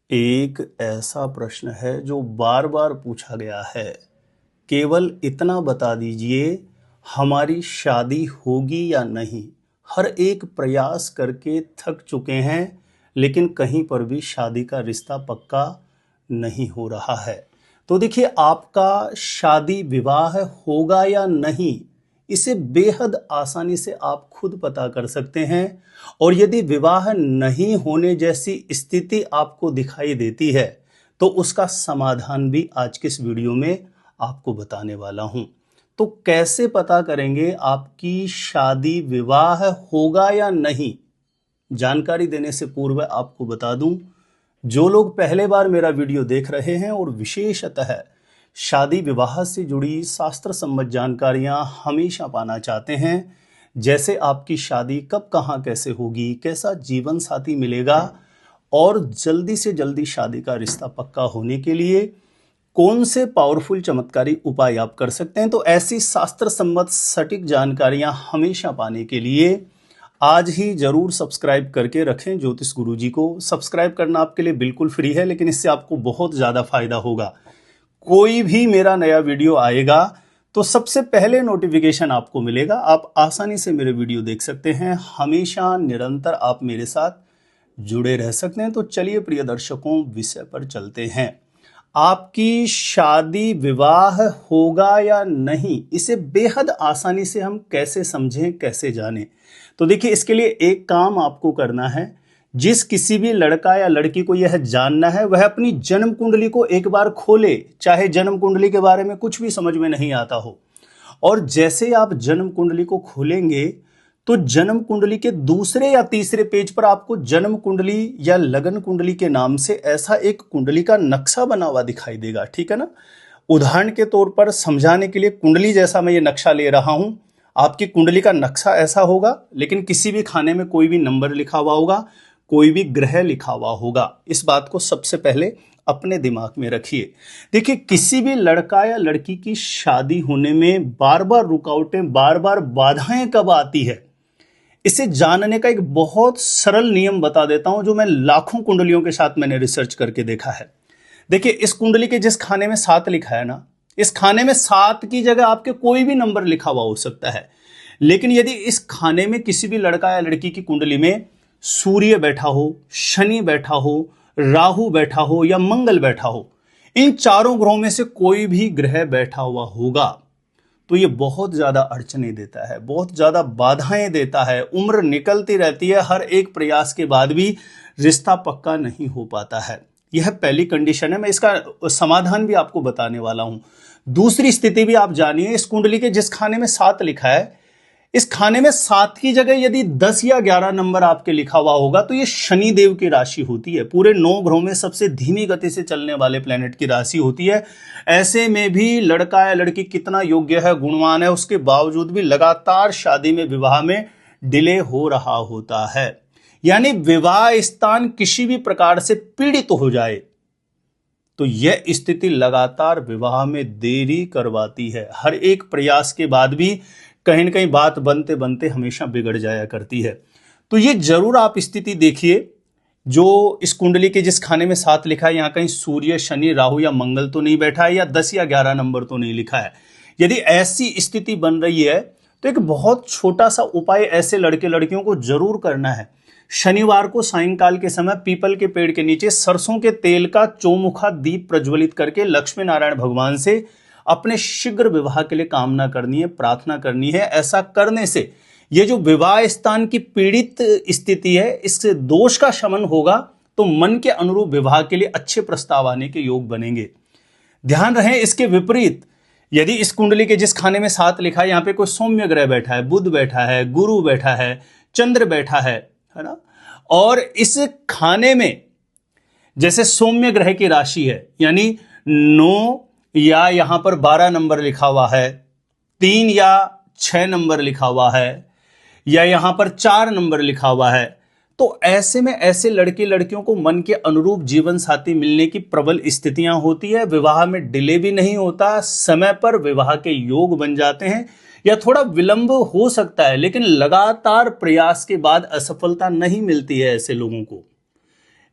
एक ऐसा प्रश्न है जो बार बार पूछा गया है। केवल इतना बता दीजिए, हमारी शादी होगी या नहीं। हर एक प्रयास करके थक चुके हैं, लेकिन कहीं पर भी शादी का रिश्ता पक्का नहीं हो रहा है। तो देखिए, आपका शादी विवाह होगा या नहीं, इसे बेहद आसानी से आप खुद पता कर सकते हैं। और यदि विवाह नहीं होने जैसी स्थिति आपको दिखाई देती है, तो उसका समाधान भी आज के इस वीडियो में आपको बताने वाला हूं। तो कैसे पता करेंगे आपकी शादी विवाह होगा या नहीं, जानकारी देने से पूर्व आपको बता दूं, जो लोग पहले बार मेरा वीडियो देख रहे हैं और विशेषतः शादी विवाह से जुड़ी शास्त्र सम्मत जानकारियां हमेशा पाना चाहते हैं, जैसे आपकी शादी कब कहां कैसे होगी, कैसा जीवन साथी मिलेगा और जल्दी से जल्दी शादी का रिश्ता पक्का होने के लिए कौन से पावरफुल चमत्कारी उपाय आप कर सकते हैं, तो ऐसी शास्त्र सम्मत सटीक जानकारियां हमेशा पाने के लिए आज ही जरूर सब्सक्राइब करके रखें ज्योतिष गुरुजी को। सब्सक्राइब करना आपके लिए बिल्कुल फ्री है, लेकिन इससे आपको बहुत ज़्यादा फायदा होगा। कोई भी मेरा नया वीडियो आएगा तो सबसे पहले नोटिफिकेशन आपको मिलेगा। आप आसानी से मेरे वीडियो देख सकते हैं, हमेशा निरंतर आप मेरे साथ जुड़े रह सकते हैं। तो चलिए प्रिय दर्शकों, विषय पर चलते हैं। आपकी शादी विवाह होगा या नहीं, इसे बेहद आसानी से हम कैसे समझें, कैसे जानें। तो देखिए, इसके लिए एक काम आपको करना है। जिस किसी भी लड़का या लड़की को यह जानना है, वह अपनी जन्म कुंडली को एक बार खोले, चाहे जन्म कुंडली के बारे में कुछ भी समझ में नहीं आता हो। और जैसे आप जन्म कुंडली को खोलेंगे, तो जन्म कुंडली के दूसरे या तीसरे पेज पर आपको जन्म कुंडली या लगन कुंडली के नाम से ऐसा एक कुंडली का नक्शा बना हुआ दिखाई देगा। ठीक है ना। उदाहरण के तौर पर समझाने के लिए, कुंडली जैसा मैं ये नक्शा ले रहा हूं, आपकी कुंडली का नक्शा ऐसा होगा, लेकिन किसी भी खाने में कोई भी नंबर लिखा हुआ होगा, कोई भी ग्रह लिखा हुआ होगा। इस बात को सबसे पहले अपने दिमाग में रखिए। देखिए, किसी भी लड़का या लड़की की शादी होने में बार बार रुकावटें, बार बार बाधाएं कब आती है, इसे जानने का एक बहुत सरल नियम बता देता हूं, जो मैं लाखों कुंडलियों के साथ मैंने रिसर्च करके देखा है। देखिए, इस कुंडली के जिस खाने में 7 लिखा है ना, इस खाने में 7 की जगह आपके कोई भी नंबर लिखा हुआ हो सकता है। लेकिन यदि इस खाने में किसी भी लड़का या लड़की की कुंडली में सूर्य बैठा हो, शनि बैठा हो, राहु बैठा हो या मंगल बैठा हो, इन चारों ग्रहों में से कोई भी ग्रह बैठा हुआ होगा, तो ये बहुत ज्यादा अड़चने देता है, बहुत ज्यादा बाधाएं देता है। उम्र निकलती रहती है, हर एक प्रयास के बाद भी रिश्ता पक्का नहीं हो पाता है। यह पहली कंडीशन है। मैं इसका समाधान भी आपको बताने वाला हूं। दूसरी स्थिति भी आप जानिए। इस कुंडली के जिस खाने में 7 लिखा है, इस खाने में 7 की जगह यदि 10 या 11 नंबर आपके लिखा हुआ होगा, तो ये शनि देव की राशि होती है। पूरे 9 ग्रहों में सबसे धीमी गति से चलने वाले प्लेनेट की राशि होती है। ऐसे में भी लड़का या लड़की कितना योग्य है, गुणवान है, उसके बावजूद भी लगातार शादी में, विवाह में डिले हो रहा होता है। यानी विवाह स्थान किसी भी प्रकार से पीड़ित हो जाए, तो यह स्थिति लगातार विवाह में देरी करवाती है। हर एक प्रयास के बाद भी कहीं न कहीं बात बनते बनते हमेशा बिगड़ जाया करती है। तो ये जरूर आप स्थिति देखिए, जो इस कुंडली के जिस खाने में 7 लिखा है, यहाँ कहीं सूर्य, शनि, राहु या मंगल तो नहीं बैठा है, या 10 या 11 नंबर तो नहीं लिखा है। यदि ऐसी स्थिति बन रही है, तो एक बहुत छोटा सा उपाय ऐसे लड़के लड़कियों को जरूर करना है। शनिवार को सायंकाल के समय पीपल के पेड़ के नीचे सरसों के तेल का चौमुखा दीप प्रज्वलित करके लक्ष्मी नारायण भगवान से अपने शीघ्र विवाह के लिए कामना करनी है, प्रार्थना करनी है। ऐसा करने से ये जो विवाह स्थान की पीड़ित स्थिति है, इससे दोष का शमन होगा, तो मन के अनुरूप विवाह के लिए अच्छे प्रस्ताव आने के योग बनेंगे। ध्यान रहे, इसके विपरीत यदि इस कुंडली के जिस खाने में 7 लिखा है, यहाँ पे कोई सौम्य ग्रह बैठा है, बुध बैठा है, गुरु बैठा है, चंद्र बैठा है ना, और इस खाने में जैसे सौम्य ग्रह की राशि है, यानी 9 या यहां पर 12 नंबर लिखा हुआ है, 3 या 6 नंबर लिखा हुआ है, या यहां पर 4 नंबर लिखा हुआ है, तो ऐसे में ऐसे लड़के लड़कियों को मन के अनुरूप जीवन साथी मिलने की प्रबल स्थितियां होती है। विवाह में डिले भी नहीं होता, समय पर विवाह के योग बन जाते हैं, या थोड़ा विलंब हो सकता है, लेकिन लगातार प्रयास के बाद असफलता नहीं मिलती है ऐसे लोगों को।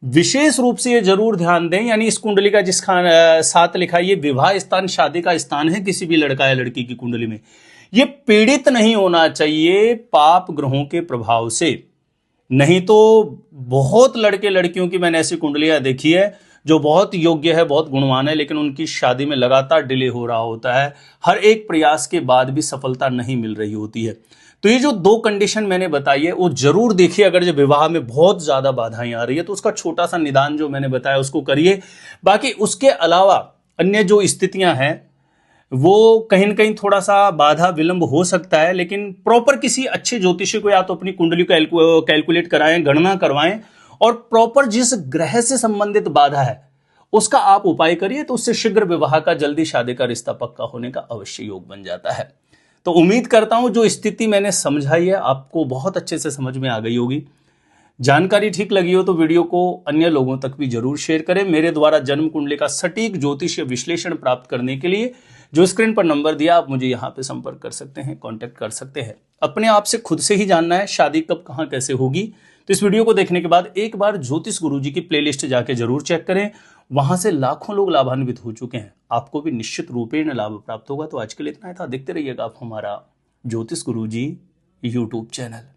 विशेष रूप से ये जरूर ध्यान दें, यानी इस कुंडली का जिस साथ लिखा है ये विवाह स्थान, शादी का स्थान है किसी भी लड़का या लड़की की कुंडली में, ये पीड़ित नहीं होना चाहिए पाप ग्रहों के प्रभाव से। नहीं तो बहुत लड़के लड़कियों की मैंने ऐसी कुंडलियां देखी है जो बहुत योग्य है, बहुत गुणवान है, लेकिन उनकी शादी में लगातार डिले हो रहा होता है, हर एक प्रयास के बाद भी सफलता नहीं मिल रही होती है। तो ये जो दो कंडीशन मैंने बताई है वो जरूर देखिए। अगर जब विवाह में बहुत ज्यादा बाधाएं आ रही है तो उसका छोटा सा निदान जो मैंने बताया उसको करिए। बाकी उसके अलावा अन्य जो स्थितियां हैं वो कहीं न कहीं थोड़ा सा बाधा विलंब हो सकता है, लेकिन प्रॉपर किसी अच्छे ज्योतिषी को या तो अपनी कुंडली को कैलकुलेट कराएं, गणना करवाएं, और प्रॉपर जिस ग्रह से संबंधित बाधा है उसका आप उपाय करिए, तो उससे शीघ्र विवाह का, जल्दी शादी का रिश्ता पक्का होने का अवश्य योग बन जाता है। तो उम्मीद करता हूं जो स्थिति मैंने समझाई है आपको बहुत अच्छे से समझ में आ गई होगी। जानकारी ठीक लगी हो तो वीडियो को अन्य लोगों तक भी जरूर शेयर करें। मेरे द्वारा जन्म कुंडली का सटीक ज्योतिषीय विश्लेषण प्राप्त करने के लिए जो स्क्रीन पर नंबर दिया आप मुझे यहां पे संपर्क कर सकते हैं, कांटेक्ट कर सकते हैं। अपने आप से खुद से ही जानना है शादी कब कहां कैसे होगी, तो इस वीडियो को देखने के बाद एक बार ज्योतिष गुरुजी की प्लेलिस्ट जाके जरूर चेक करें, वहां से लाखों लोग लाभान्वित हो चुके हैं, आपको भी निश्चित रूपेण लाभ प्राप्त होगा। तो आज के लिए इतना ही था, देखते रहिएगा आप हमारा ज्योतिष गुरुजी यूट्यूब चैनल।